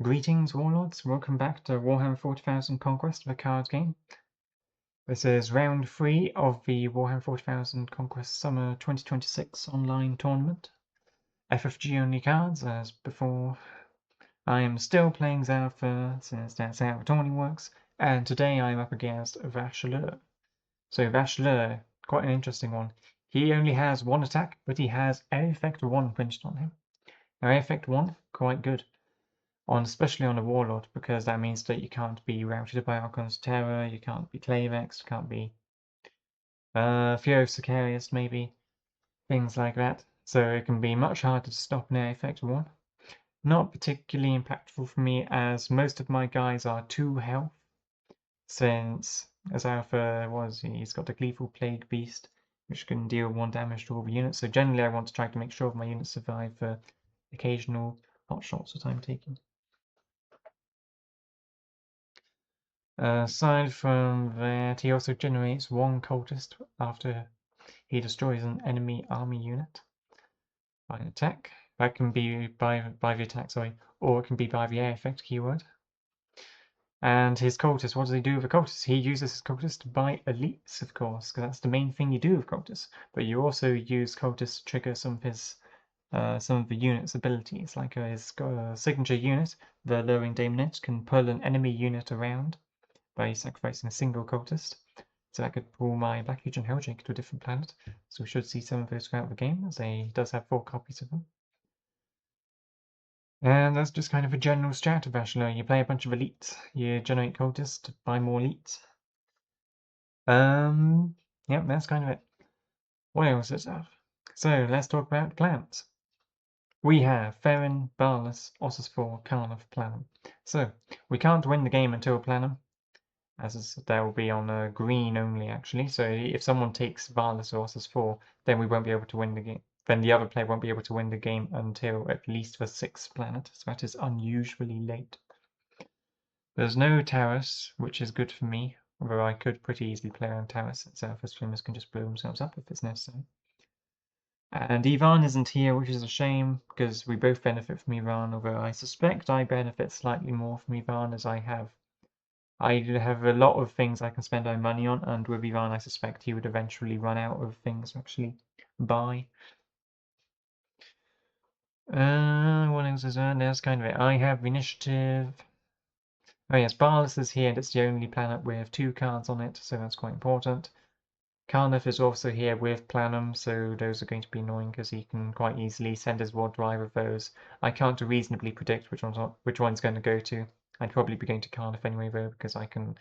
Greetings, Warlords. Welcome back to Warhammer 40,000 Conquest, the card game. This is round 3 of the Warhammer 40,000 Conquest Summer 2026 online tournament. FFG only cards, as before. I am still playing Zarathur, since that's how the tournament works, and today I am up against Vha'shaelhur. So Vha'shaelhur, quite an interesting one. He only has one attack, but he has Air Effect 1 printed on him. Now Air Effect 1, quite good. Especially on a Warlord, because that means that you can't be routed by Archon's Terror, you can't be Clavexed, you can't be Fear of Sicarius, maybe, things like that. So it can be much harder to stop an Air Effect 1. Not particularly impactful for me, as most of my guys are 2 health, since, as Alpha was, he's got a Gleeful Plague Beast, which can deal 1 damage to all the units, so generally I want to try to make sure my units survive the occasional hot shots that I'm taking. Aside from that, he also generates 1 cultist after he destroys an enemy army unit by an attack. That can be by the attack, or it can be by the air effect keyword. And his cultist, what does he do with the cultist? He uses his cultist to buy elites, of course, because that's the main thing you do with cultists. But you also use cultists to trigger some of the unit's abilities, like his signature unit, the Lowering Daemonette, can pull an enemy unit around by sacrificing a single cultist. So I could pull my Black Legion Helldrake to a different planet. So we should see some of those throughout the game, as he does have 4 copies of them. And that's just kind of a general strat of Vha'shaelhur. You play a bunch of elites, you generate cultists to buy more elites. Yep, that's kind of it. What else is there? So let's talk about plans. We have Ferrin, Barlas, Ossus 4, Karnov, Planum. So we can't win the game until Planum, as they'll be on green only actually. So if someone takes Varlas or Ossus 4, then we won't be able to win the game. Then the other player won't be able to win the game until at least the 6th planet. So that is unusually late. There's no Taurus, which is good for me, although I could pretty easily play around Taurus, since Alpha Streamers can just blow themselves up if it's necessary. And Ivan isn't here, which is a shame, because we both benefit from Ivan, although I suspect I benefit slightly more from Ivan, as I have a lot of things I can spend my money on, and with Ivan I suspect he would eventually run out of things to actually buy. What else is there? That's kind of it. I have initiative. Oh yes, Barlas is here, and it's the only planet with 2 cards on it, so that's quite important. Karnov is also here with Planum, so those are going to be annoying because he can quite easily send his War Drive of those. I can't reasonably predict which one's going to go to. I'd probably be going to Karnov anyway though, because I can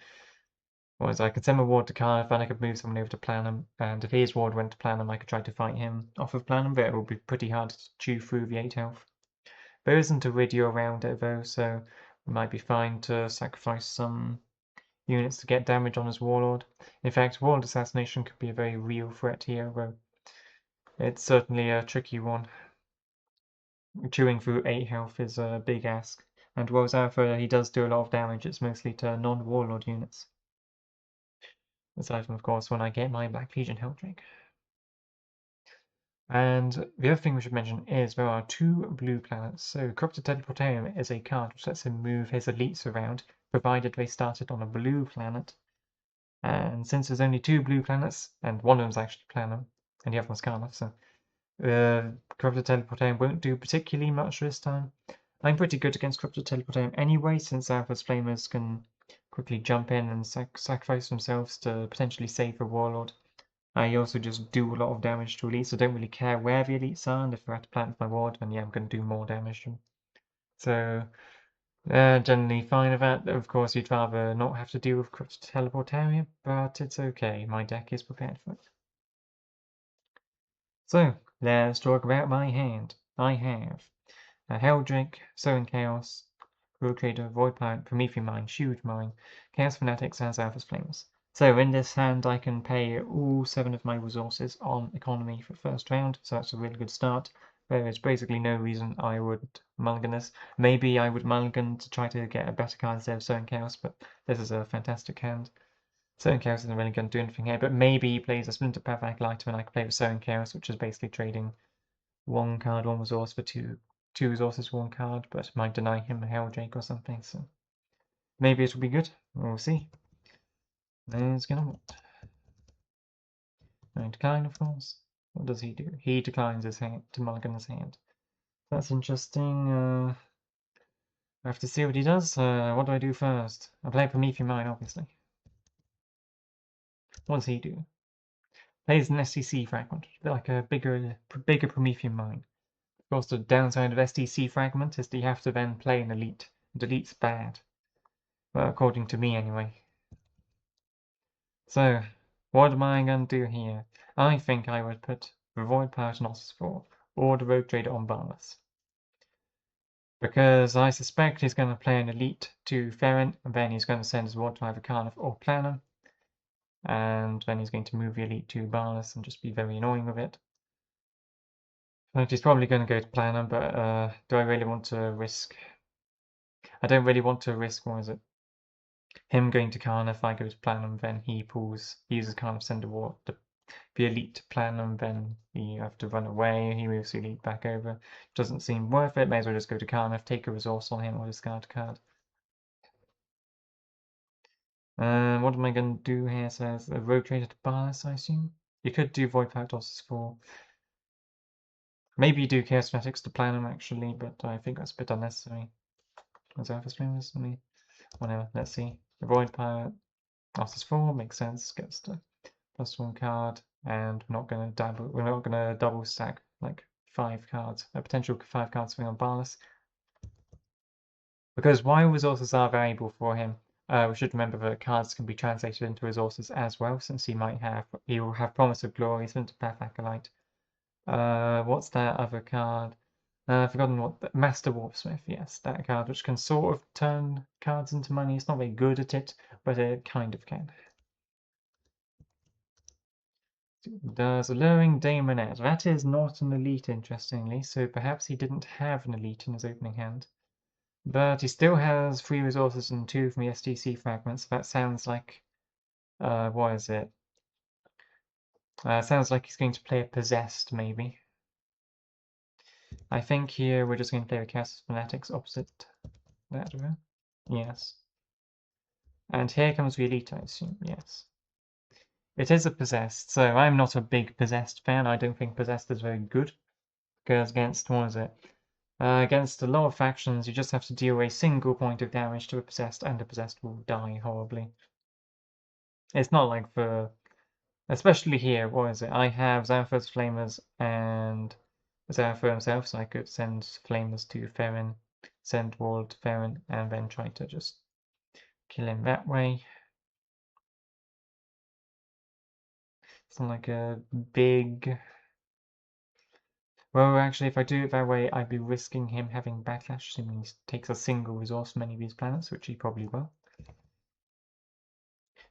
send my ward to Karnov and I could move someone over to Planum, and if his ward went to Planum I could try to fight him off of Planum, but it will be pretty hard to chew through the 8 health. There isn't a radio around it though, so we might be fine to sacrifice some units to get damage on his Warlord. In fact, Warlord Assassination could be a very real threat here, though it's certainly a tricky one. Chewing through 8 health is a big ask, and whilst Alpha he does do a lot of damage, it's mostly to non-Warlord units. Aside from, of course, when I get my Black Legion Helldrake. And the other thing we should mention is there are 2 blue planets. So Corrupted Teleportarium is a card which lets him move his elites around, provided they started on a blue planet. And since there's only 2 blue planets, and one of them's actually Planum, and the other one's Karnov, so Corrupted Teleportarium won't do particularly much this time. I'm pretty good against Corrupted Teleportarium anyway, since Alpha's Flamers can quickly jump in and sacrifice themselves to potentially save the Warlord. I also just do a lot of damage to elites, so I don't really care where the elites are, and if they're at a planet with my ward, then yeah, I'm going to do more damage to them. So, generally fine with that. Of course, you'd rather not have to deal with Corrupted Teleportarium, but it's okay, my deck is prepared for it. So, let's talk about my hand. I have a Helldrake, Sowing Chaos, Cruel Trader, Void Pirate, Promethean Mine, Huge Mine, Chaos Fanatics, and Alpha's Flames. So in this hand I can pay all 7 of my resources on economy for first round, so that's a really good start. There is basically no reason I would mulligan this. Maybe I would mulligan to try to get a better card instead of Sowing Chaos, but this is a fantastic hand. Sowing Chaos isn't really going to do anything here, but maybe he plays a Splinter Path Acolyte and I can play with Sowing Chaos, which is basically trading 1 card, 1 resource for 2 2 resources for 1 card, but might deny him a Helldrake or something, so maybe it'll be good. We'll see. There's gonna want. And decline, of course. What does he do? He declines his hand to mulligan his hand. That's interesting. I have to see what he does. What do I do first? I play Promethean Mine, obviously. What does he do? Plays an STC fragment, like a bigger Promethean Mine. Of course, the downside of STC fragment is that you have to then play an elite. And elite's bad. Well, according to me, anyway. So, what am I going to do here? I think I would put the Void Pirate on Ossus 4, or the Rogue Trader on Barlas. Because I suspect he's going to play an elite to Ferrin, and then he's going to send his Ward to either Carnif or Planum. And then he's going to move the elite to Barlas and just be very annoying with it. But he's probably going to go to Planum, but do I really want to risk? I don't really want to risk, what is it? Him going to Carnif, if I go to Planum, then he uses Carnif send a Ward, the elite to Planum, then you have to run away, he moves the elite back over. Doesn't seem worth it, may as well just go to Carnif, take a resource on him or discard a card. What am I going to do here? Says a Rogue Trader to Barlas, I assume. You could do Void Pirate Ossus 4. Maybe you do Chaos Fanatics to Planum actually, but I think that's a bit unnecessary. Zarathur Streamers, whatever, let's see. The Void Pirate Ossus 4 makes sense, gets the +1 card, and we're not gonna double stack like 5 cards, a potential 5 cards swing on Barlas. Because while resources are valuable for him, we should remember that cards can be translated into resources as well, since he will have Promise of Glory, Path Acolyte. What's that other card? I've forgotten what Master Warpsmith, yes, that card which can sort of turn cards into money. It's not very good at it, but it kind of can. Does Alluring Daemonette. That is not an elite, interestingly, so perhaps he didn't have an elite in his opening hand. But he still has 3 resources and 2 from the STC fragments. That sounds like, what is it? Sounds like he's going to play a Possessed, maybe. I think here we're just going to play a Chaos Fanatics opposite that row. Yes. And here comes the elite, I assume, yes. It is a Possessed, so I'm not a big Possessed fan. I don't think Possessed is very good. Because against, what is it? Against a lot of factions, you just have to deal a single point of damage to a Possessed, and the Possessed will die horribly. It's not like especially here, what is it? I have Zarathur's Flamers and Zarathur himself, so I could send Flamers to Ferrin, send Ward to Ferrin, and then try to just kill him that way. It's not like a big... Well, actually, if I do it that way, I'd be risking him having Backlash, assuming he takes a single resource from any of these planets, which he probably will.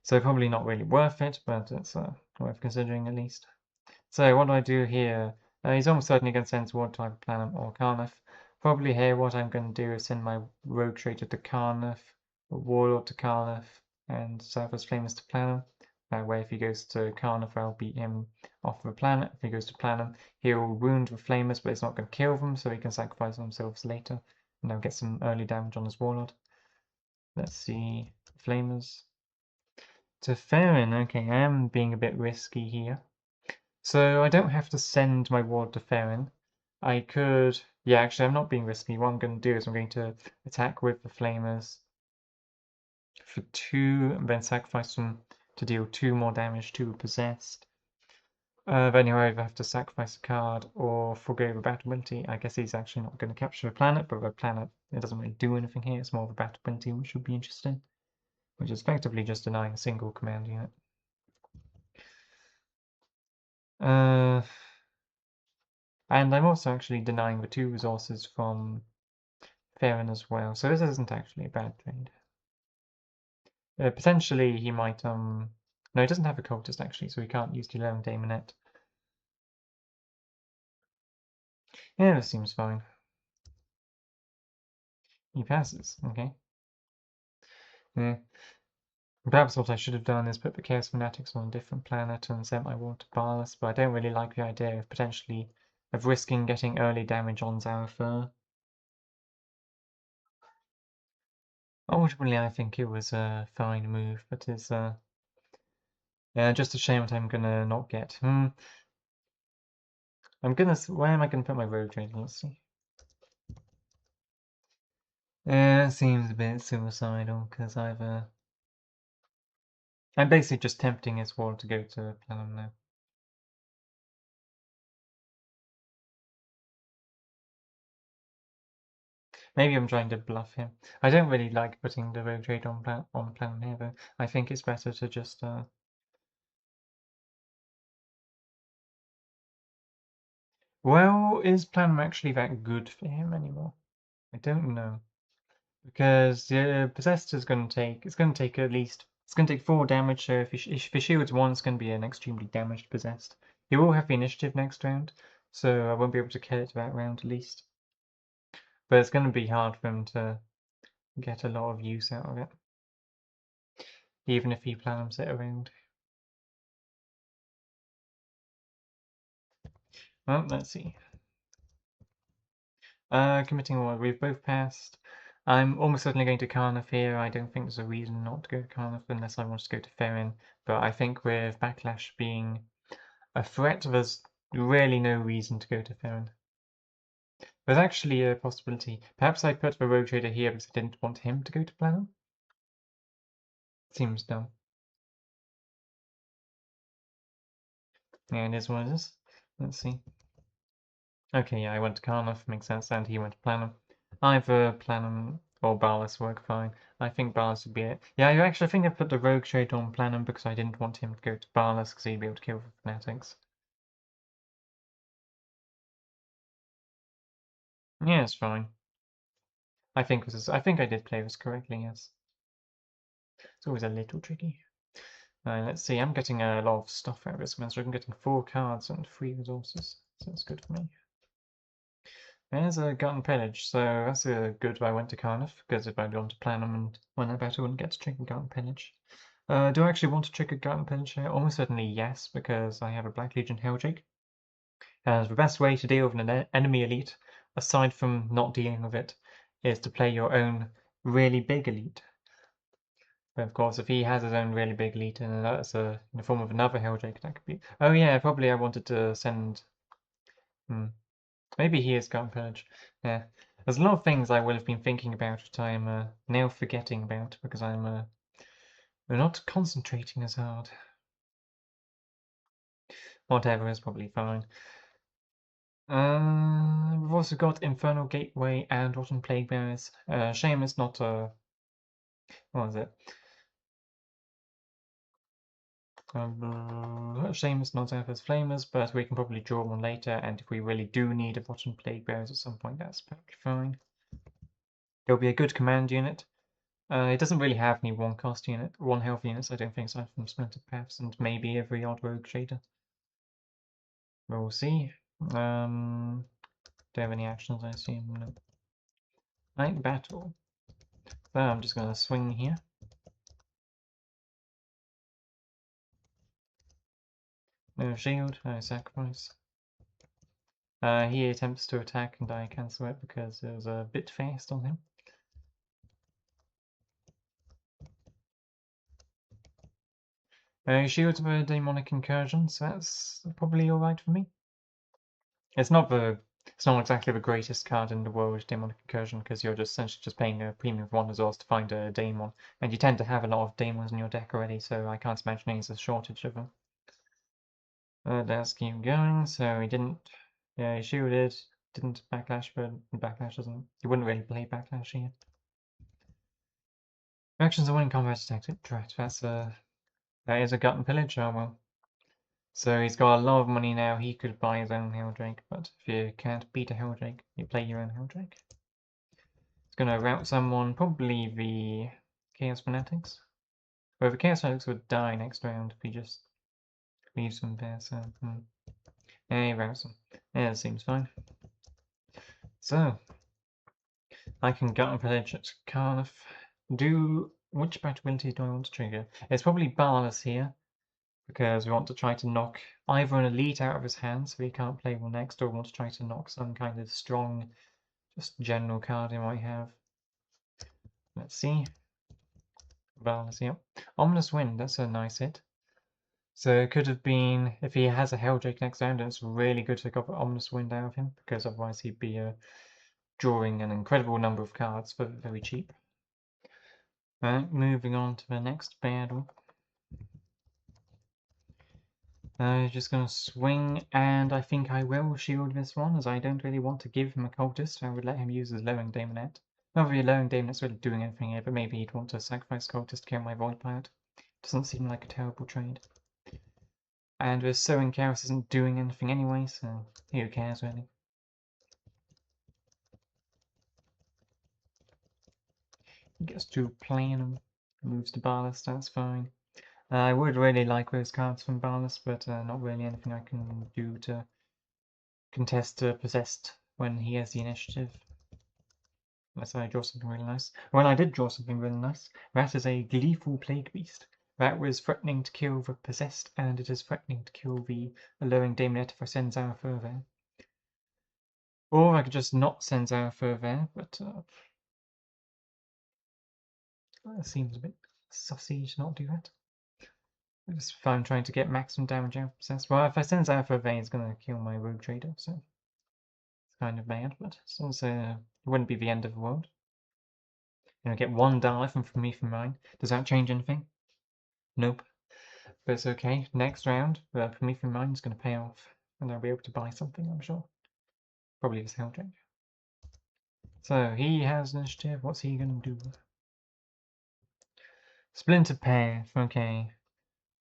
So probably not really worth it, but it's worth considering at least. So what do I do here? He's almost certainly going to send Ward to either Planum or Carnif. Probably here what I'm going to do is send my Rogue Trader to Carnif, Warlord to Carnif, and Zarathur's Flamers to Planum. That way if he goes to Carnif, I'll beat him off the planet. If he goes to Planum, he'll wound the Flamers, but it's not going to kill them, so he can sacrifice themselves later, and they'll get some early damage on his Warlord. Let's see, Flamers. To Ferrin, okay, I am being a bit risky here. So I don't have to send my Ward to Ferrin. I could... Yeah, actually, I'm not being risky. What I'm going to do is I'm going to attack with the Flamers for 2, and then sacrifice them to deal 2 more damage to a Possessed. Then you either have to sacrifice a card or forgo the battle ability. I guess he's actually not going to capture a planet, but the planet, it doesn't really do anything here. It's more of a battle ability, which would be interesting. Which is effectively just denying a single command unit. And I'm also actually denying the 2 resources from Ferrin as well, so this isn't actually a bad trade. Potentially he might, no, he doesn't have a cultist actually, so he can't use the Alluring Daemonette. Yeah, this seems fine. He passes, okay. Yeah. Perhaps what I should have done is put the Chaos Fanatics on a different planet and sent my Ward to Barlas, but I don't really like the idea of risking getting early damage on Zarathur. Ultimately, I think it was a fine move, but it's yeah, just a shame that I'm gonna not get. Where am I gonna put my road train? Let's see. Yeah, it seems a bit suicidal because I'm basically just tempting his wall to go to Planum now. Maybe I'm trying to bluff him. I don't really like putting the road trade on Planum here, though. I think it's better to just Well, is Planum actually that good for him anymore? I don't know. Because the Possessed is going to take, it's going to take at least, it's going to take 4 damage, so if he shields 1, it's going to be an extremely damaged Possessed. He will have the initiative next round, so I won't be able to kill it that round at least. But it's going to be hard for him to get a lot of use out of it, even if he plans it around. Well, let's see. Committing order, we've both passed. I'm almost certainly going to Carnif here. I don't think there's a reason not to go to Carnif unless I want to go to Ferrin. But I think with Backlash being a threat, there's really no reason to go to Ferrin. There's actually a possibility. Perhaps I put the Rogue Trader here because I didn't want him to go to Planum. Seems dumb. Yeah, it is what it is. Let's see. Okay, yeah, I went to Carnif, makes sense, and he went to Planum. Either Planum or Ballas work fine. I think Ballas would be it. Yeah, I think I put the Rogue Trade on Planum because I didn't want him to go to Ballas because he'd be able to kill the Fanatics. Yeah, it's fine. I think I did play this correctly, yes. It's always a little tricky. Let's see, I'm getting a lot of stuff out of this monster. I'm getting 4 cards and 3 resources, so that's good for me. There's a Gut and Pillage, so that's a good I went to Carnif, because if I'd gone to Planum and won that battle, I wouldn't get to trigger Gut and Pillage. Do I actually want to trigger Gut and Pillage here? Almost certainly yes, because I have a Black Legion Helldrake. And the best way to deal with an enemy elite, aside from not dealing with it, is to play your own really big elite. But of course, if he has his own really big elite, and that's in the form of another Helldrake, that could be. Oh yeah, probably I wanted to send. Maybe he is Gut and Pillage. Yeah, there's a lot of things I will have been thinking about that I'm now forgetting about because I'm not concentrating as hard. Whatever is probably fine. We've also got Infernal Gateway and Rotten Plague Bearers. Shame it's not what is it? Shame it's not Aether's Flamers, but we can probably draw one later, and if we really do need a Rotten Plague Bearers at some point, that's perfectly fine. It'll be a good command unit. It doesn't really have any one health units, I don't think, aside from Splintered Paths and maybe every odd rogue shader. We'll see. Don't have any actions, I assume. No. Night battle. So I'm just gonna swing here. No shield, no sacrifice. He attempts to attack and I cancel it because it was a bit fast on him. Shields of a demonic incursion, so that's probably alright for me. It's not exactly the greatest card in the world, Demonic Incursion, because you're just essentially just paying a premium of 1 resource to find a Daemon, and you tend to have a lot of Daemons in your deck already, so I can't imagine there's a shortage of them. Let's keep going. So he didn't, yeah, he shielded, didn't backlash, but backlash doesn't. He wouldn't really play backlash here. Actions are winning combat tactic. Right, that is a Gut and Pillage. Oh well. So he's got a lot of money now. He could buy his own Helldrake, but if you can't beat a Helldrake, you play your own Helldrake. It's gonna route someone, probably the Chaos Fanatics. Well, the Chaos Fanatics would die next round if he just leaves them there, so. Yeah, he routes them. Yeah, it seems fine. So, I can Gut and Pillage at Carnif. Which ability do I want to trigger? It's probably Ballas here, because we want to try to knock either an elite out of his hand so he can't play one next, or we want to try to knock some kind of strong, just general card he might have. Let's see. Balance, yep. Ominous Wind, that's a nice hit. So it could have been, if he has a Helldrake next round, and it's really good to get Ominous Wind out of him, because otherwise he'd be drawing an incredible number of cards for very cheap. Right, moving on to the next battle. Just gonna swing, and I think I will shield this one, as I don't really want to give him a cultist. I would let him use his lowering Daemonet. Not really lowering Daemonet's really doing anything here, but maybe he'd want to sacrifice cultist to kill my Void Pirate. Doesn't seem like a terrible trade. And the Sowing Chaos isn't doing anything anyway, so who cares really? He gets to plan them, moves to Ballast, that's fine. I would really like those cards from Ballast, but not really anything I can do to contest Possessed when he has the initiative. Unless I draw something really nice. Well, I did draw something really nice. That is a Gleeful Plague Beast. That was threatening to kill the Possessed, and it is threatening to kill the Alluring Daemonet if I send Zarathur there. Or I could just not send Zarathur there, but that seems a bit sussy to not do that. I just find trying to get maximum damage out of Possessed. Well, if I send Zarathur there, it's going to kill my Rogue Trader, so it's kind of bad, but it's also, it wouldn't be the end of the world. You know, get $1 from me from mine. Does that change anything? Nope. But it's okay. Next round, the Promethean Mine is going to pay off, and I'll be able to buy something, I'm sure. Probably this Helldrake. So he has initiative. What's he going to do? Splinter Pair. Okay.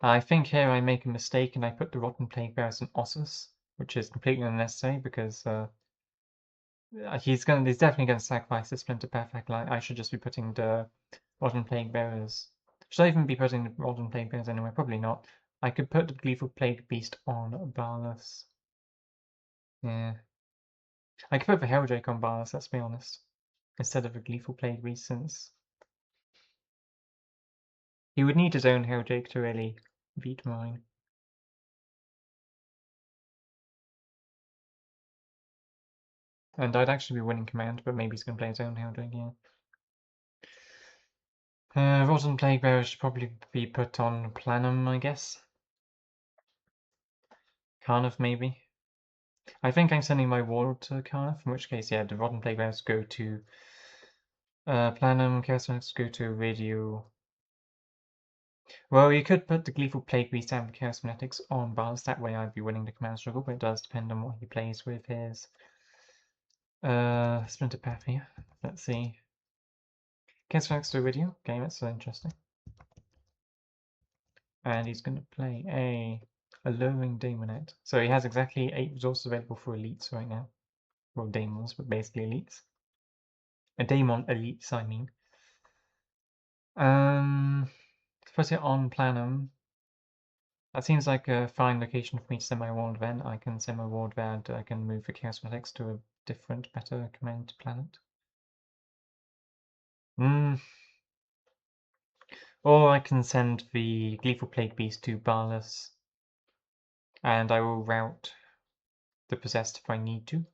I think here I make a mistake and I put the Rotten Plague Bear as an Ossus, which is completely unnecessary because he's definitely going to sacrifice the Splinter Pair fact line. I should just be putting the Rotten Plague Bearers. Should I even be putting the Rotten Plague Bearers anywhere? Probably not. I could put the Gleeful Plague Beast on Ballas. Yeah. I could put the Helldrake on Ballas, let's be honest. Instead of a Gleeful Plague Beast, since he would need his own Helldrake to really beat mine. And I'd actually be winning command, but maybe he's going to play his own Helldrake, yeah. Rotten Plague Bearer should probably be put on Planum, I guess. Carnif, maybe. I think I'm sending my Ward to Carnif, in which case, yeah, the Rotten Plague Bearers go to Planum, Chaos Magnetic go to Radio. Well, you could put the Gleeful Plague Beast and the Chaos Magnetics on Ballas, that way I'd be winning the command struggle, but it does depend on what he plays with his Splinter Path here. Let's see. Chaos Magnetics to Radio. Okay, that's so interesting. And he's going to play a Alluring Daemonet. So he has exactly 8 resources available for elites right now. Well, daemons, but basically elites. A daemon elites, I mean. Put it on Planum. That seems like a fine location for me to send my ward then. I can send my ward there and I can move the Chaos Magnetics to a different, better command planet. Or I can send the Gleeful Plague Beast to Ballas. And I will route the Possessed if I need to.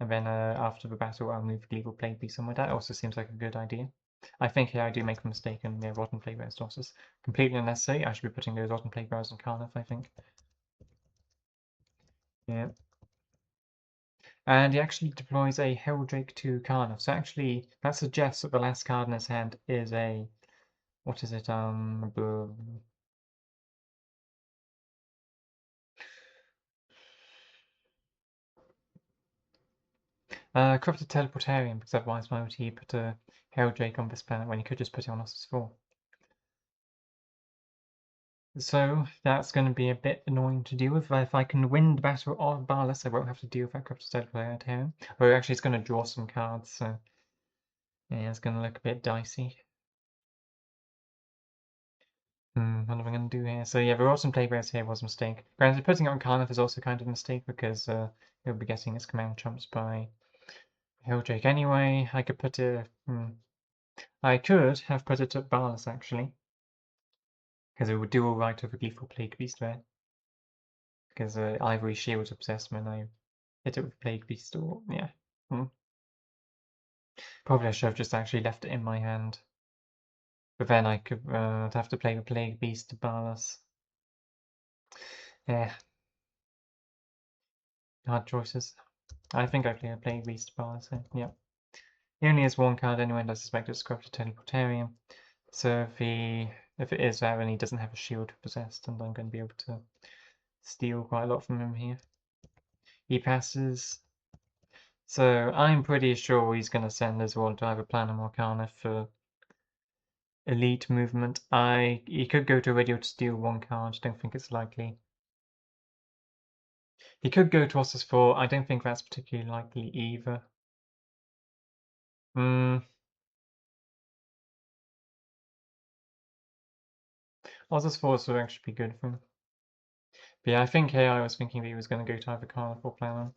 And then after the battle, I'll move Gleeful Plague Beast somewhere. That also seems like a good idea. I think here I do make a mistake and yeah, Rotten Plague Bearers Dorsus. Completely unnecessary. I should be putting those Rotten Plague Bearers on Carnif, I think. Yeah. And he actually deploys a Helldrake to Carnif. So actually, that suggests that the last card in his hand is a... What is it? Corrupted Teleportarian, because otherwise why would he put a Helldrake on this planet when he could just put it on Ossus 4? So that's going to be a bit annoying to deal with. If I can win the battle of Ballas, I won't have to deal with that Corrupted Teleportarian. Or actually it's going to draw some cards, so yeah, it's going to look a bit dicey. What am I going to do here? So yeah, the Rotten Plague Bearers here was a mistake. Granted, putting it on Carnif is also kind of a mistake because he'll be getting its command trumps by Helldrake anyway. I could put it... I could have put it at Ballas actually. Because it would do alright with a Gleeful Plague Beast there. Because Ivory Shield obsessed when I hit it with Plague Beast or... yeah. Probably I should have just actually left it in my hand. But then I could have to play with Plague Beast to balance. Yeah. Hard choices. I think I play a Plague Beast to balance it, yeah. He only has one card anyway, and I suspect it's Corrupted Teleportarium. So if it is that, then he doesn't have a shield possessed, and I'm going to be able to steal quite a lot from him here. He passes. So I'm pretty sure he's going to send as well to either Planum or Arcana for elite movement. He could go to Radio to steal one card, don't think it's likely. He could go to Ossus 4, I don't think that's particularly likely either. Ossus 4 would actually be good for him. But yeah, I think here I was thinking that he was going to go to either Karna or Planum.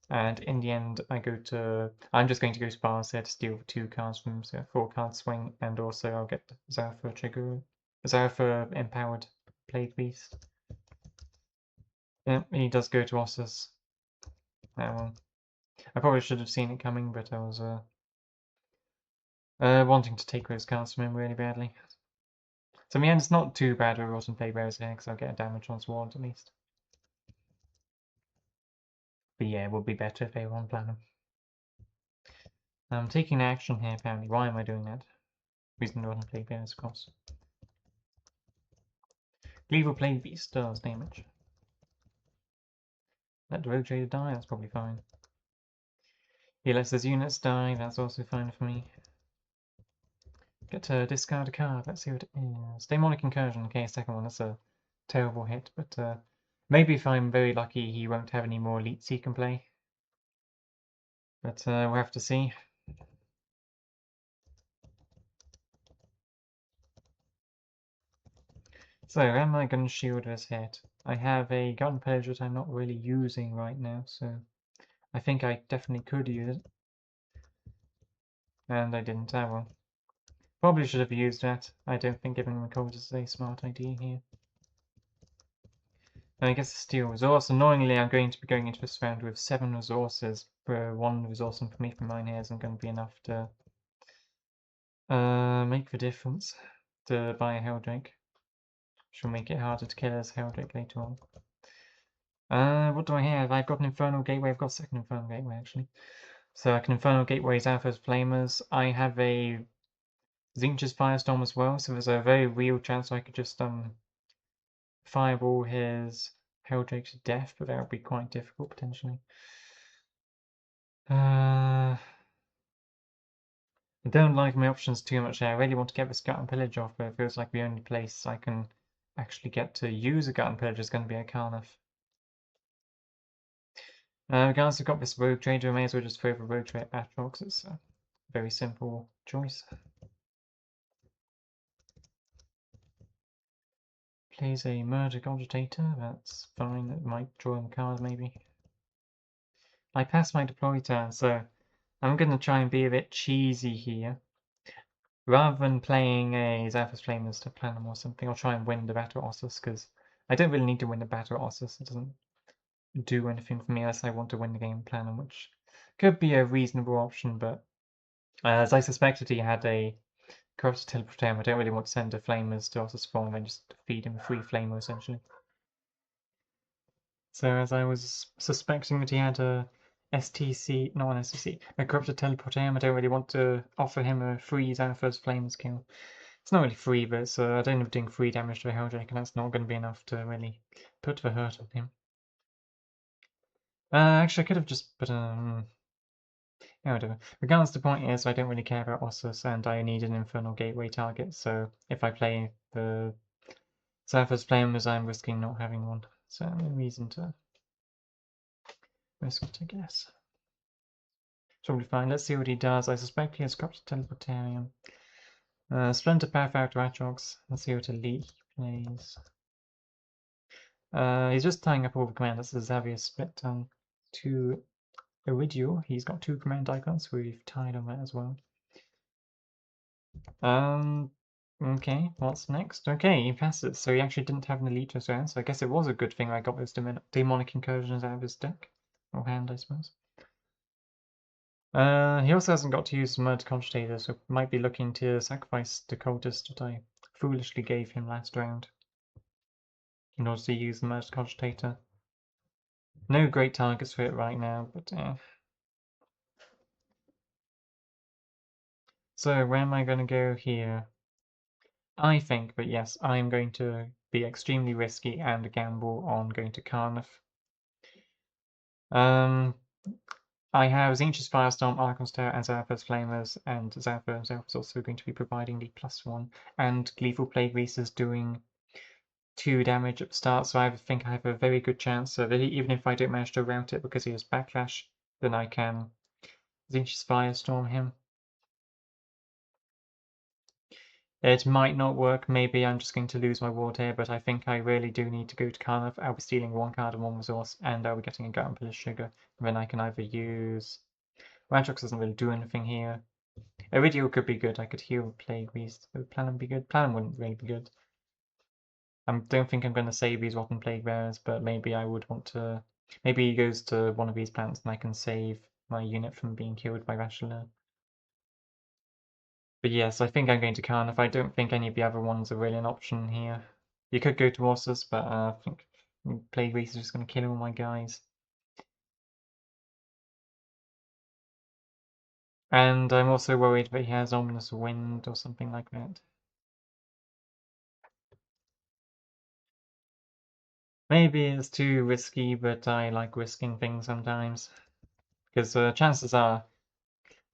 And in the end, I'm just going to go Spars here to steal 2 cards from him, so 4 card swing, and also I'll get Zarathur trigger, Zarathur empowered Plague Beast. Yeah, he does go to Ossus. I probably should have seen it coming, but I was wanting to take those cards from him really badly. So in the end, it's not too bad with Rotten Playbearers here, because I'll get a damage on Sword at least. But yeah, it would be better if they were on Planum. I'm taking action here, apparently. Why am I doing that? Reason Rotten Playbearers, of course. Lethal Plague Beast does damage. Let the Rogue Trader die, that's probably fine. He lets his units die, that's also fine for me. Get to discard a card, let's see what it is. Demonic Incursion, okay, second one, that's a terrible hit, but maybe if I'm very lucky he won't have any more elites he can play. But we'll have to see. So, am I going to shield this hit? I have a Garden Pillage that I'm not really using right now, so I think I definitely could use it. And I didn't have one. Probably should have used that. I don't think giving him a code is a smart idea here. And I guess the steel resource. Annoyingly, I'm going to be going into this round with 7 resources. For 1 resource and for me from mine here isn't going to be enough to make the difference to buy a Helldrake. Which will make it harder to kill as Helldrake later on. What do I have? I've got an Infernal Gateway. I've got a second Infernal Gateway actually. So I can Infernal Gateway Zarathur's Flamers. I have a Zinch's Firestorm as well, so there's a very real chance I could just fireball his Helldrake to death, but that would be quite difficult potentially. I don't like my options too much here. I really want to get this Gut and Pillage off, but it feels like the only place I can actually get to use a Gut and Pillage is going to be a Carnif. Regardless, I've got this Rogue Trader, I may as well just throw the Rogue Trader at Atrox. It's a very simple choice. Plays a Murder Cogitator, that's fine, it might draw him a card maybe. I passed my deploy turn, so I'm going to try and be a bit cheesy here. Rather than playing a Zarathur's Flamers to Planum or something, I'll try and win the battle at Ossus, because I don't really need to win the battle at Ossus. It doesn't do anything for me unless I want to win the game Planum, which could be a reasonable option, but as I suspected he had a Corrupted Teleportarium, I don't really want to send the Flamers to Ossus 4 and then just feed him a free Flamer, essentially. So as I was suspecting that he had a STC, not an STC, a Corrupted Teleportarium, I don't really want to offer him a free Zarathur's Flames kill. It's not really free, but it's, I don't end up doing free damage to a Helldrake, and that's not going to be enough to really put the hurt on him. Actually, I could have just put a... yeah, whatever. Regardless, the point is, I don't really care about Ossus, and I need an Infernal Gateway target, so if I play the Zarathur's Flamers, I'm risking not having one. So, no reason to risk it, I guess. Probably fine. Let's see what he does. I suspect he has Corrupted Teleportarium. Splinter Path out to Atrox. Let's see what Elite he plays. He's just tying up all the commands. That's a Xavier split tongue to Iridio. He's got 2 command icons, so we've tied on that as well. Okay, what's next? Okay, he passes. So he actually didn't have an Elite this round, so I guess it was a good thing I got those demonic incursions out of his deck. Or hand, I suppose. He also hasn't got to use the Murder Cogitator, so might be looking to sacrifice the cultist that I foolishly gave him last round in order to use the Murder Cogitator. No great targets for it right now, but So where am I going to go here? I think, but yes, I'm going to be extremely risky and gamble on going to Carnif. I have Zinch's Firestorm, Archon's Tower, and Zarathur's Flamers, and Zarathur himself is also going to be providing the +1, and Gleeful Plague Beast is doing 2 damage at the start, so I think I have a very good chance of it, even if I don't manage to route it because he has Backlash, then I can Zinch's Firestorm him. It might not work, maybe I'm just going to lose my ward here, but I think I really do need to go to Carnif. I'll be stealing 1 card and 1 resource, and I'll be getting a Gut and Pillage Sugar. And then I can either use... Rantrox doesn't really do anything here. Iridial could be good, I could heal Plague Beast. Would Planum be good? Planum wouldn't really be good. I don't think I'm going to save these Rotten Plague Bearers, but maybe I would want to... Maybe he goes to one of these plants and I can save my unit from being killed by Vha'shaelhur. But yes, I think I'm going to Carnif. I don't think any of the other ones are really an option here. You could go to Orsus, but I think Plague Beast is just going to kill all my guys. And I'm also worried that he has Ominous Wind or something like that. Maybe it's too risky, but I like risking things sometimes. Because chances are,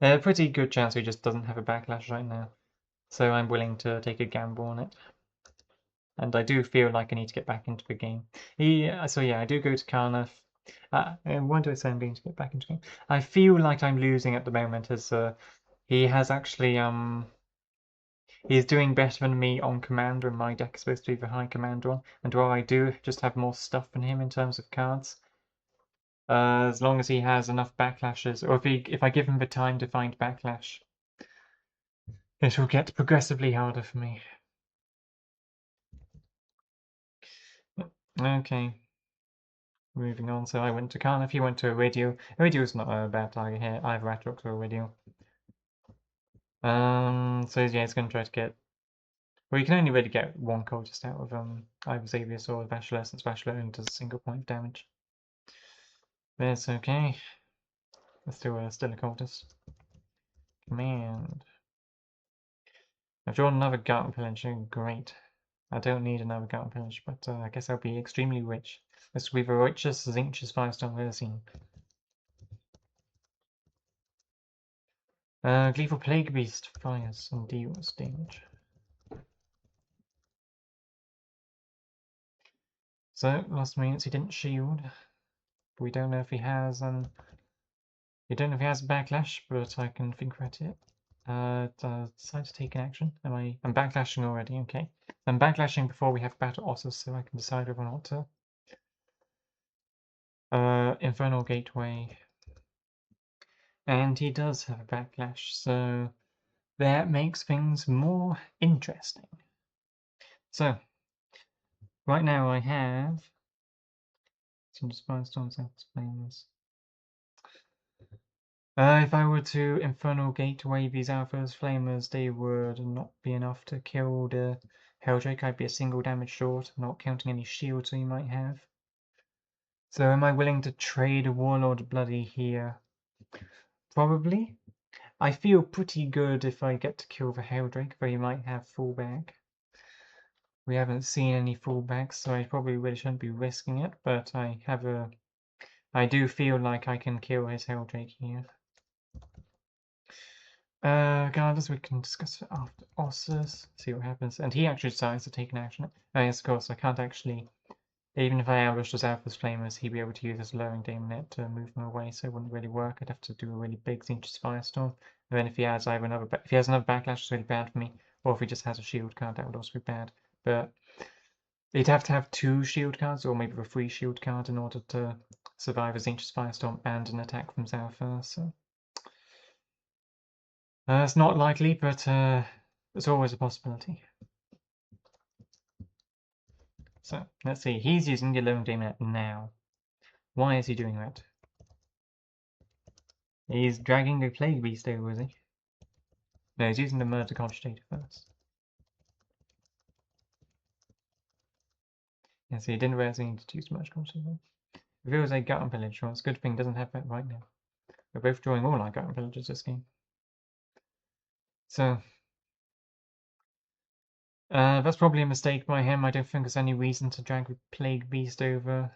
a pretty good chance he just doesn't have a Backlash right now. So I'm willing to take a gamble on it. And I do feel like I need to get back into the game. So yeah, I do go to Carnif. And why do I say I'm going to get back into the game? I feel like I'm losing at the moment as he has actually he's doing better than me on Commander, and my deck is supposed to be the high Commander on. And while I do just have more stuff than him in terms of cards, as long as he has enough backlashes, or if I give him the time to find backlash, it will get progressively harder for me. Okay. Moving on, so I went to Carnif, he went to Iridial. Iridial's not a bad target here, either Atrox or Iridial. So yeah, he's going to try to get... Well, you can only really get 1 cultist out of either Xavius or Vha'shaelhur, since Vha'shaelhur only does a single point of damage. That's okay. Let's do still a cultist. Command. I've drawn another Gut and Pillage, great. I don't need another Gut and Pillage, but I guess I'll be extremely rich. This will be the richest Zinch's 5-star I've ever seen. Gleeful Plague Beast fires and deals damage. So, last means he didn't shield. We don't know if he has we don't know if he has backlash, but I can think about it. Decide to take an action. I'm backlashing already, okay. I'm backlashing before we have Battle Ossus, so I can decide whether or not to Infernal Gateway. And he does have a backlash, so that makes things more interesting. So, right now I have some Firestorms and Flames. If I were to Infernal Gateway these Alpha's Flamers, they would not be enough to kill the Helldrake. I'd be a single damage short, not counting any shields he might have. So am I willing to trade a Warlord Bloody here? Probably. I feel pretty good if I get to kill the Helldrake, though he might have fallback. We haven't seen any fallbacks, so I probably really shouldn't be risking it, but I do feel like I can kill his Helldrake here. Regardless, we can discuss it after Ossus, see what happens. And he actually decides to take an action. Oh, yes, of course, I can't actually... Even if I ambushed his Alpha's Flamers, he'd be able to use his lowering Demon Net to move them away, so it wouldn't really work. I'd have to do a really big Zinch's Firestorm. And then if he has another backlash, it's really bad for me. Or if he just has a shield card, that would also be bad. But he'd have to have 2 shield cards, or maybe a 3 shield card in order to survive a Zinch's Firestorm and an attack from Zarathur, so... it's not likely, but it's always a possibility. So, let's see. He's using the lowering Demon Net now. Why is he doing that? He's dragging a Plague Beast over, is he? No, he's using the Murder Cogitator first. Yeah, so he didn't realize he needed to use much Cogitator. If it was a Gut and Pillage, well, it's a good thing it doesn't have that right now. We're both drawing all our Gut and Pillages this game. So, that's probably a mistake by him. I don't think there's any reason to drag the Plague Beast over.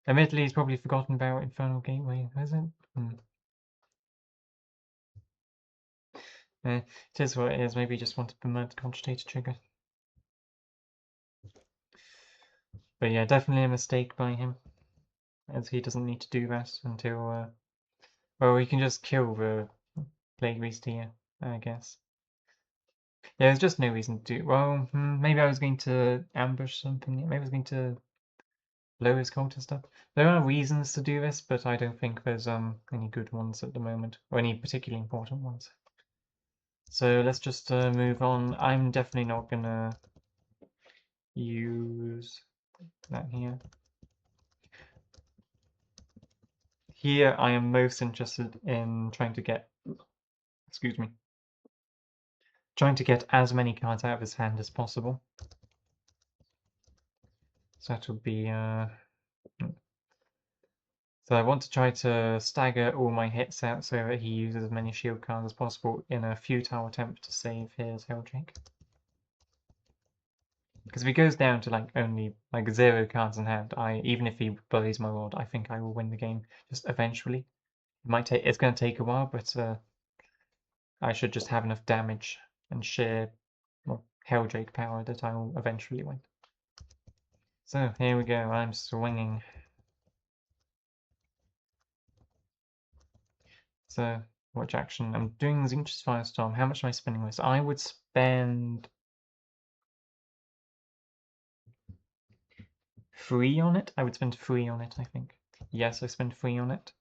Admittedly, he's probably forgotten about Infernal Gateway, has it? It is what it is. Maybe he just wanted the Murder Cogitator trigger. But yeah, definitely a mistake by him, as he doesn't need to do that until, well, he can just kill the Plague Beast here, I guess. Yeah, there's just no reason to do, well, maybe I was going to ambush something, maybe I was going to blow his cult and stuff. There are reasons to do this, but I don't think there's any good ones at the moment, or any particularly important ones. So let's just move on. I'm definitely not gonna use that here. Here I am most interested in trying to get, excuse me, trying to get as many cards out of his hand as possible. So that would be, so I want to try to stagger all my hits out so that he uses as many shield cards as possible in a futile attempt to save his Helldrake. Because if he goes down to like only like 0 cards in hand, even if he bullies my world, I think I will win the game just eventually. It's going to take a while, but I should just have enough damage and sheer Helldrake power that I will eventually win. So here we go. I'm swinging. So watch action. I'm doing Zinch's Firestorm. How much am I spending this? I would spend 3 on it. I would spend 3 on it, I think. Yes, I spend 3 on it.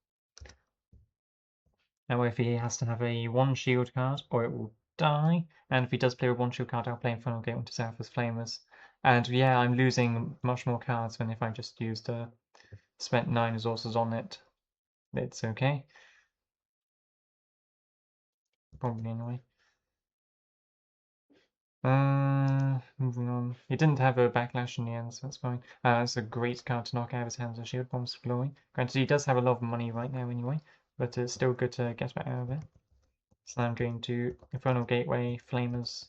Now if he has to have a 1 shield card, or it will die. And if he does play a 1 shield card, I'll play Infernal Gateway into Zarathur's Flamers. And yeah, I'm losing much more cards than if I just used spent 9 resources on it. It's okay. Probably anyway. Moving on. He didn't have a backlash in the end, so that's fine. That's a great card to knock out of his hands and shield bombs for glory. Granted, he does have a lot of money right now anyway, but it's still good to get that out of it. So I'm going to Infernal Gateway, Flamers.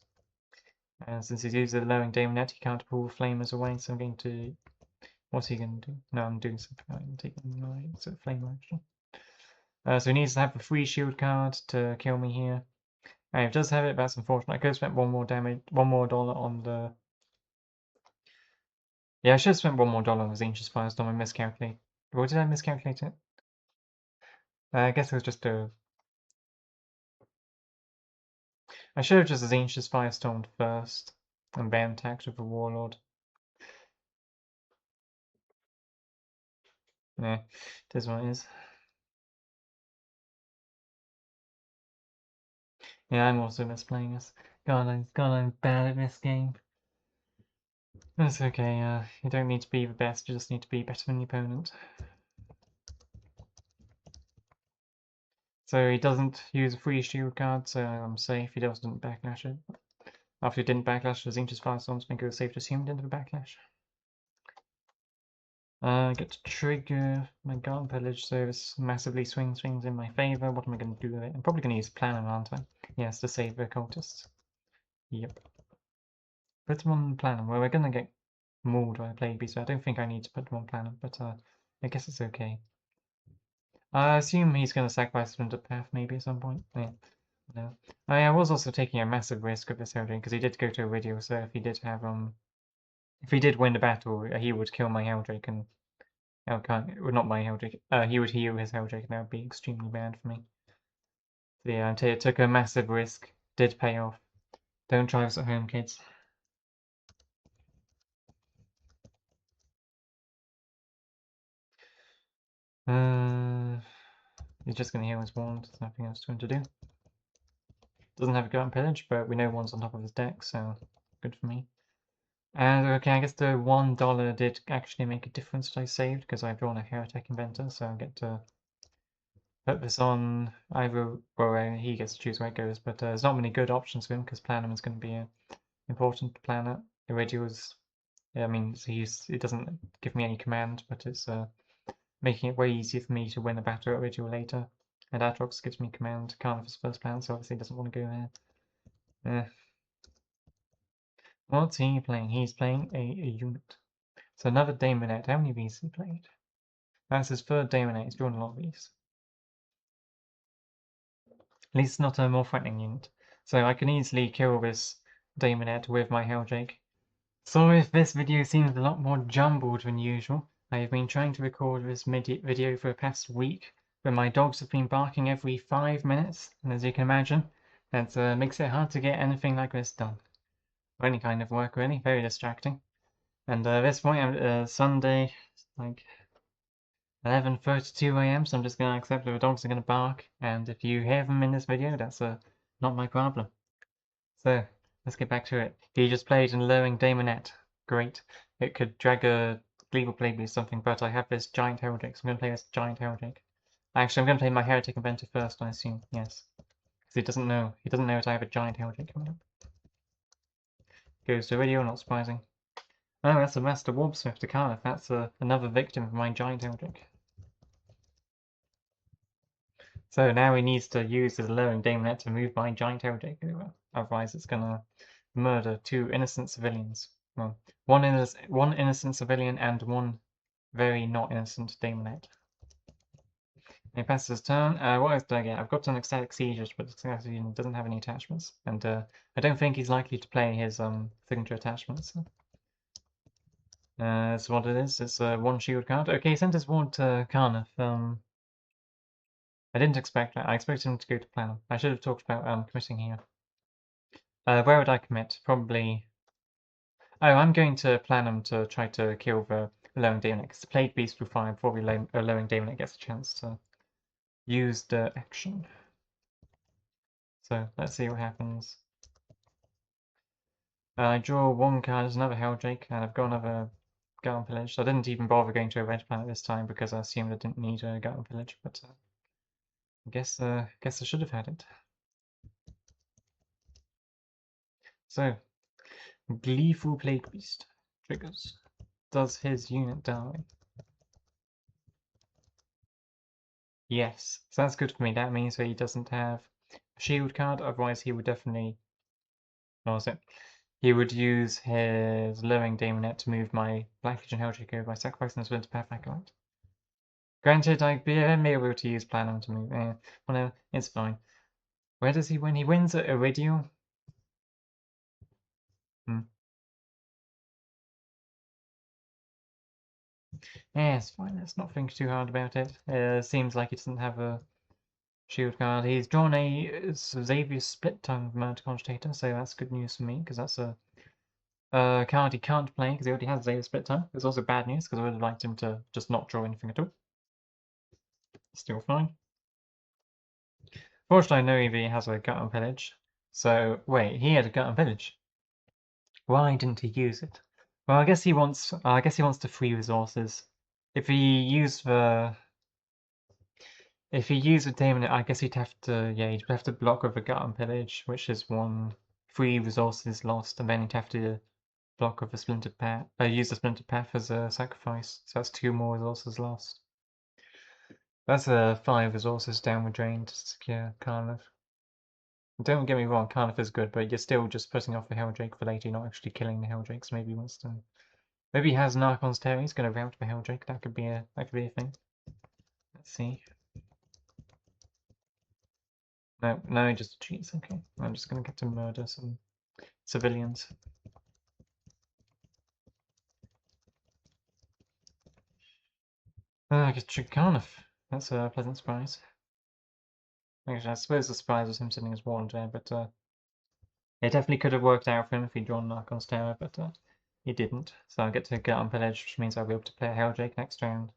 And since he's used the lowering Daemon Net, he can't pull Flamers away, so I'm going to... What's he going to do? No, I'm doing something. I'm taking my Flamer action. So he needs to have a free shield card to kill me here. And if it does have it, that's unfortunate. I could have spent one more dollar on the... Yeah, I should have spent $1 more on the Ancient Firestorm. I miscalculated. Or did I miscalculate it? I guess it was just a... I should have just Ancient Firestorm first and then attacked with the Warlord. Yeah, it is what it is. Yeah, I'm also misplaying this. God, I'm bad at this game. That's okay, you don't need to be the best, you just need to be better than the opponent. So he doesn't use a free shield card, so I'm safe. He doesn't backlash it. After he didn't backlash, the Ancient Firestorm's make it safe to assume he didn't have a backlash. I get to trigger my Garden Pillage, so this massively swings things in my favour. What am I going to do with it? I'm probably going to use Planner, aren't I? Yes, to save the cultists. Yep. Put them on Planner. Well, we're going to get mauled by a Plague Beast, so I don't think I need to put them on Planner, but I guess it's okay. I assume he's going to sacrifice Splinter Path maybe at some point. Yeah. No. I was also taking a massive risk with this Helldrake, because he did go to Iridio, so if he did have, if he did win the battle, he would kill my Helldrake and well, not my Helldrake. He would heal his Helldrake, and that would be extremely bad for me. So yeah, I took a massive risk. Did pay off. Don't try this at home, kids. He's just going to heal his wand. There's nothing else for him to do. Doesn't have a Gut and Pillage, but we know one's on top of his deck, so good for me. And okay, I guess the $1 did actually make a difference that I saved because I've drawn a Heretic Inventor, so I get to put this on either, well, he gets to choose where it goes, but there's not many good options for him because Planum is going to be an important planet. Iridial's, I mean, it doesn't give me any command, but it's making it way easier for me to win a battle at Iridial later. And Atrox gives me command, Carnivor's first planet, so obviously he doesn't want to go there. What's he playing? He's playing a unit. So another Daemonette. How many of these has he played? That's his third Daemonette. He's drawn a lot of these. At least it's not a more threatening unit. So I can easily kill this Daemonette with my Helldrake. Sorry if this video seems a lot more jumbled than usual. I have been trying to record this video for the past week, but my dogs have been barking every 5 minutes, and as you can imagine, that makes it hard to get anything like this done. Or any kind of work really, very distracting. And at this point, Sunday, like 11:32 a.m, so I'm just going to accept that the dogs are going to bark, and if you hear them in this video, that's not my problem. So, let's get back to it. He just played an Lowing Daemonette. Great. It could drag a Gleeble Playblade or something, but I have this Giant Helldrake, so I'm going to play this Giant Helldrake. Actually, I'm going to play my Heretic Inventor first, I assume, yes. Because he doesn't know that I have a Giant Helldrake coming up. Goes to video, not surprising. Oh, that's a Master Warpsmith to Cardiff. That's another victim of my Giant Helldrake. So now he needs to use his Lowing Daemonette to move my Giant Helldrake over. Otherwise it's gonna murder 2 innocent civilians. Well, one innocent civilian and 1 very not innocent Daemonette. He passes his turn. What else did I get? I've got an Ecstatic Siege, but Ecstatic Siege doesn't have any attachments. And I don't think he's likely to play his signature attachments. That's what it is. It's a 1 shield card. Okay, he sent his ward to Carnif. I didn't expect that. I expected him to go to Planum. I should have talked about committing here. Where would I commit? Probably. Oh, I'm going to Planum to try to kill the Lowing Daemonette, because the Plague Beast will fire before the Lowing Daemonette gets a chance to use the action. So let's see what happens. I draw 1 card as another Helldrake, and I've got another Garden Pillage. I didn't even bother going to a red planet this time because I assumed I didn't need a Garden Pillage, but I guess I should have had it. So, Gleeful Plague Beast triggers. Does his unit die? Yes, so that's good for me. That means that he doesn't have a shield card, otherwise he would definitely... What was it? He would use his Lowing Daemonette to move my Black Legion Helldrake over by sacrificing the Splinter Path Acolyte. Granted, I may be able to use Planum to move. Well, no, it's fine. Where does he win? He wins at Iridial. Yeah, it's fine. Let's not think too hard about it. Seems like he doesn't have a shield card. He's drawn a Xavier's Split Tongue Murder Cogitator, so that's good news for me, because that's a card he can't play because he already has Xavier's Split Tongue. It's also bad news because I would have liked him to just not draw anything at all. Still fine. Fortunately, I know he has a Gut and Pillage. So, wait, he had a Gut and Pillage. Why didn't he use it? Well, I guess he wants the free resources. If he used the Daemon, I guess he'd have to block with a Gut and Pillage, which is 1 free resources lost, and then he'd have to block with a Splintered Path, use the Splintered Path as a sacrifice, so that's 2 more resources lost. That's 5 resources downward drain to secure Carnif. Don't get me wrong, Carnif is good, but you're still just putting off the Helldrake for later, you're not actually killing the Helldrake, so maybe he wants to... Maybe he has an Archon's Terror, he's going to route the Helldrake, that could be a thing. Let's see. No, just cheats. Okay, I'm just gonna get to murder some civilians. I get Trikanov. That's a pleasant surprise. Actually, I suppose the surprise was him sitting his wand there, but it definitely could have worked out for him if he'd drawn Archon's Terror, but he didn't. So I get to get on Pillage, which means I'll be able to play a Helldrake next round.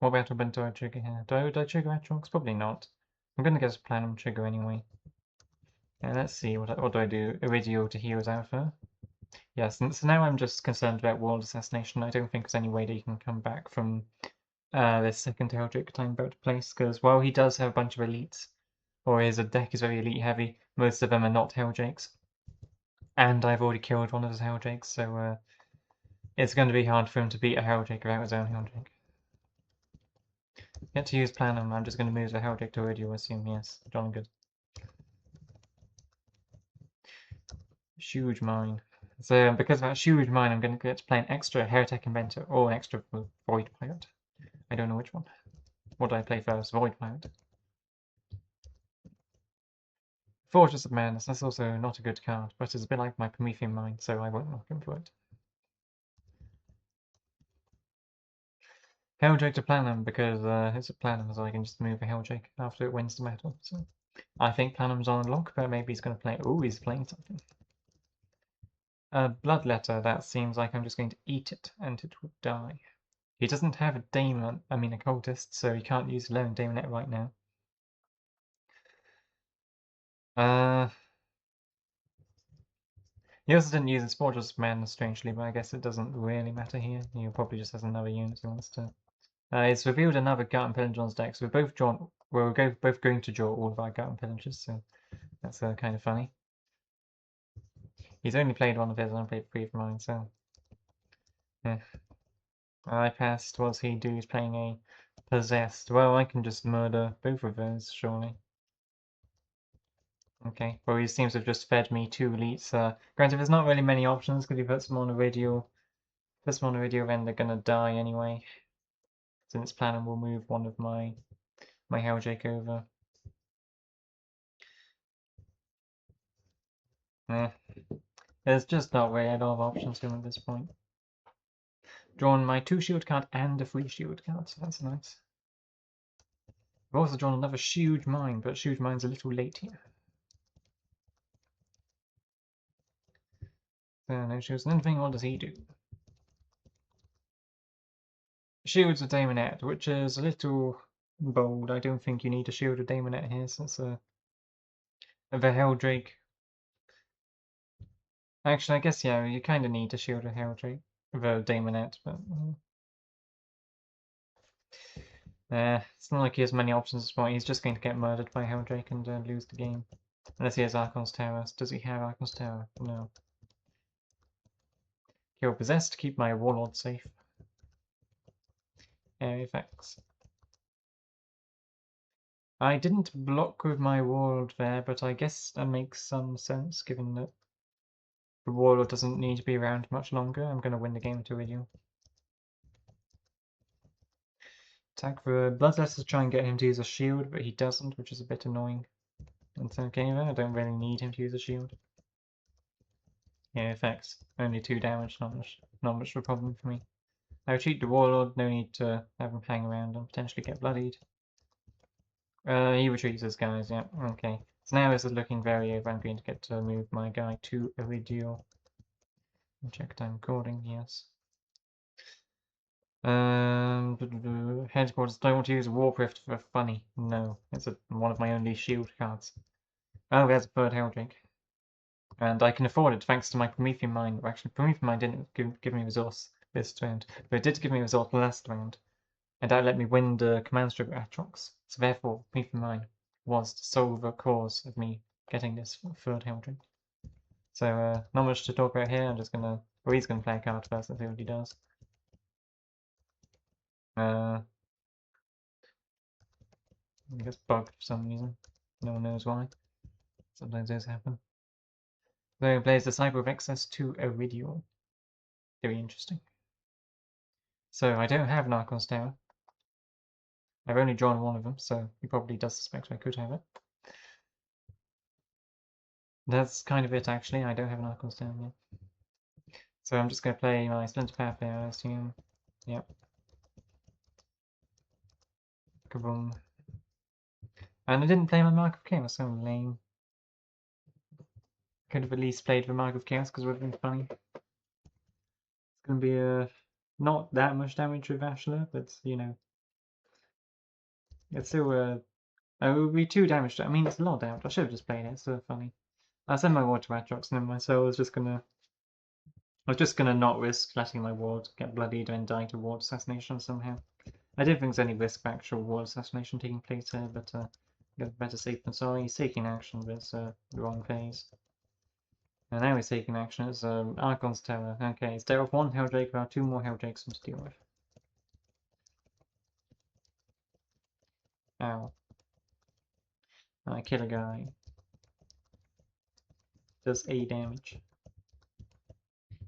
What battle bent do I trigger here? Do I trigger Atrox? Probably not. I'm gonna get a Planum trigger anyway. Let's see, what do I do? Iridio to heal Zarathur. Yes, so now I'm just concerned about world assassination. I don't think there's any way that he can come back from this second Eldritch I'm about to place, because while he does have a bunch of elites, or his deck is very elite heavy, most of them are not Helljakes. And I've already killed one of his Helljakes, so it's going to be hard for him to beat a Helljake without his own Helljake. Get to use Planum. I'm just going to move the Helljake to Iridio, assume, yes. John, good. Huge Mine. So because of that huge mine, I'm going to get to play an extra Heretic Inventor or an extra Void Pirate. I don't know which one. What do I play first? Void Pirate. Fortress of Madness. That's also not a good card, but it's a bit like my Promethean Mine, so I won't knock him for it. Helljake to Planum because it's a Planum, so I can just move a Helljake after it wins the battle. So I think Planum's on lock, but maybe he's going to play. Oh, he's playing something. Bloodletter, that seems like I'm just going to eat it and it will die. He doesn't have a Daemon, a cultist, so he can't use Lone Daemonet right now. He also didn't use his Fortress of Madness, strangely, but I guess it doesn't really matter here. He probably just has another unit he wants to. It's revealed another Gut and Pillage on his deck, so we're both going to draw all of our Gut and Pillages, so that's kind of funny. He's only played one of his, and I played 3 of mine, so yeah. I passed. What's he do? He's playing a Possessed. Well, I can just murder both of those, surely. Okay, well, he seems to have just fed me 2 elites. Granted, there's not really many options because he puts them on a radio. Puts them on a radio, then they're gonna die anyway. Since Planum will move one of my Helljake over. There's just not really a lot of options to him at this point. Drawn my 2 shield card and a 3 shield card, so that's nice. I've also drawn another Huge Mine, but Huge Mine's a little late here. So no shields. And anything, what does he do? Shields a Daemonet, which is a little bold. I don't think you need to shield a Daemonet here, since the Helldrake. Actually, I guess, yeah, you kind of need to shield a Helldrake. The Daemonet, but it's not like he has many options at this point. He's just going to get murdered by Helldrake and lose the game. Unless he has Archon's Tower. Does he have Archon's Tower? No. Kill Possessed to keep my Warlord safe. Area effects. I didn't block with my Warlord there, but I guess that makes some sense given that the Warlord doesn't need to be around much longer. I'm going to win the game to Iridio. Attack for Bloodlust to try and get him to use a shield, but he doesn't, which is a bit annoying. It's okay though, I don't really need him to use a shield. Yeah, effects. Only 2 damage, not much of a problem for me. I retreat the Warlord, no need to have him hang around and potentially get bloodied. He retreats his guys, yeah, okay. So now this is looking very over. I'm going to get to move my guy to Iridio. Check time recording, yes. Headquarters, do I want to use Warcraft for funny? No, it's one of my only shield cards. Oh, there's a third Helldrake. And I can afford it thanks to my Promethean Mine. Actually, Promethean Mine didn't give me resource this round, but it did give me resource last round. And that let me win the command stroke Atrox. So therefore, Promethean Mine was the sole cause of me getting this third Helldrake. So not much to talk about here. I'm just gonna. Well, he's gonna play a card first and see what he does. I guess bugged for some reason. No one knows why. Sometimes those happen. So he plays Disciple of Excess to Iridio. Very interesting. So I don't have an Archon's Tower. I've only drawn one of them, so he probably does suspect I could have it. That's kind of it, actually. I don't have an Archon's Tower yet. So I'm just going to play my Splinter Path there, I assume. Yep. Kaboom. And I didn't play my Mark of Chaos, so lame. Could have at least played the Mark of Chaos because it would have been funny. It's going to be not that much damage with Vha'shaelhur, but you know. It's still it would be 2 damage. I mean, it's a lot of damage. I should have just played it. It's so funny. I send my ward to Atrox, never mind. So I was just gonna not risk letting my ward get bloodied and die to ward assassination somehow. I don't think there's any risk of actual ward assassination taking place here, but better safe than sorry. He's taking action, but it's the wrong phase. And now he's taking action. It's Archon's Terror. Okay, it's dealt with one Helldrake, about 2 more Helldrake's to deal with. Ow. I kill a guy. Does A damage.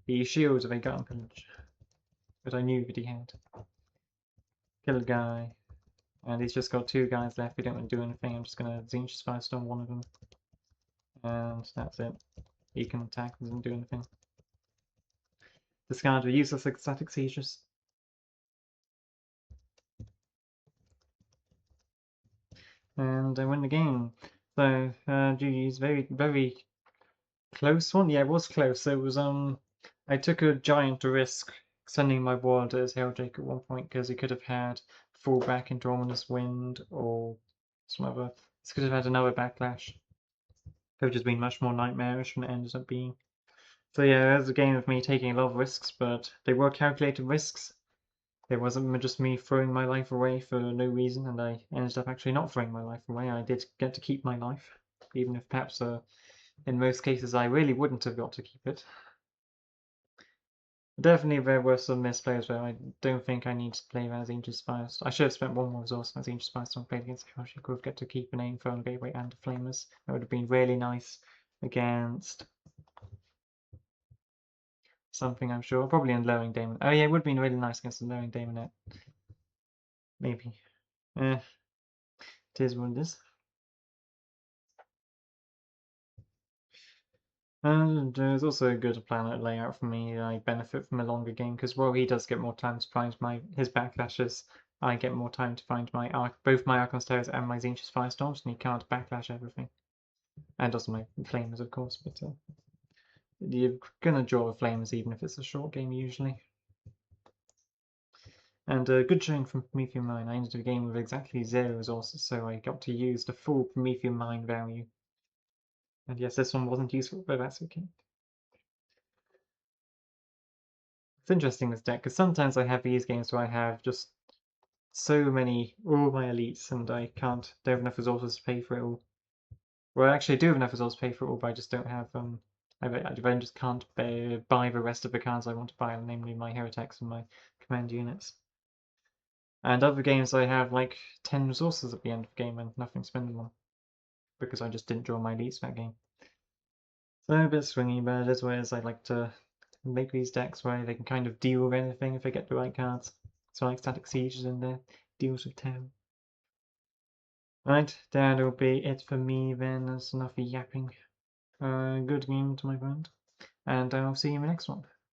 He shields if I got him pillage. But I knew that he had. Kill a guy. And he's just got 2 guys left. We don't want to do anything. I'm just going to Zinch's Firestorm one of them. And that's it. He can attack, doesn't do anything. Discard a useless ecstatic sieges. And I win the game. So GG's very close one. Yeah, it was close. It was I took a giant risk sending my ward as Helldrake at one point because he could have had fallback into Ominous Wind or some other. This could have had another backlash. It would have just been much more nightmarish than it ended up being. So yeah, it was a game of me taking a lot of risks, but they were calculated risks. It wasn't just me throwing my life away for no reason, and I ended up actually not throwing my life away. I did get to keep my life, even if perhaps in most cases I really wouldn't have got to keep it. Definitely there were some misplays where I don't think I need to play as Ancient Spires. I should have spent one more resource as Ancient Spires to play against Hoshi. Could have get to keep an aim for on Gateway and Flamers. That would have been really nice against something, I'm sure. Probably in Lowering Daemon. Oh yeah, it would have been really nice against the Lowering Daemonet. Maybe. It is what it is. And there's also a good planet layout for me. I benefit from a longer game because while he does get more time to find his backlashes, I get more time to find both my Archon's Terrors and my Zinch's Firestorms, and he can't backlash everything. And also my Flamers, of course, but you're gonna draw the Flamers even if it's a short game usually. And good showing from Promethean Mine. I ended the game with exactly 0 resources, so I got to use the full Promethean Mine value. And yes, this one wasn't useful, but that's okay. It's interesting, this deck, because sometimes I have these games where I have just so many, all my elites, and I don't have enough resources to pay for it all. Well, actually, I do have enough resources to pay for it all, but I just don't have, I just can't buy the rest of the cards I want to buy, namely my Heretics and my command units. And other games I have like 10 resources at the end of the game and nothing to spend them on, because I just didn't draw my elites that game. So a bit swingy, but as well as I like to make these decks where they can kind of deal with anything if they get the right cards. So like Static Sieges in there, deals with town. Right, that'll be it for me then. That's enough yapping. Good game to my friend, and I'll see you in the next one.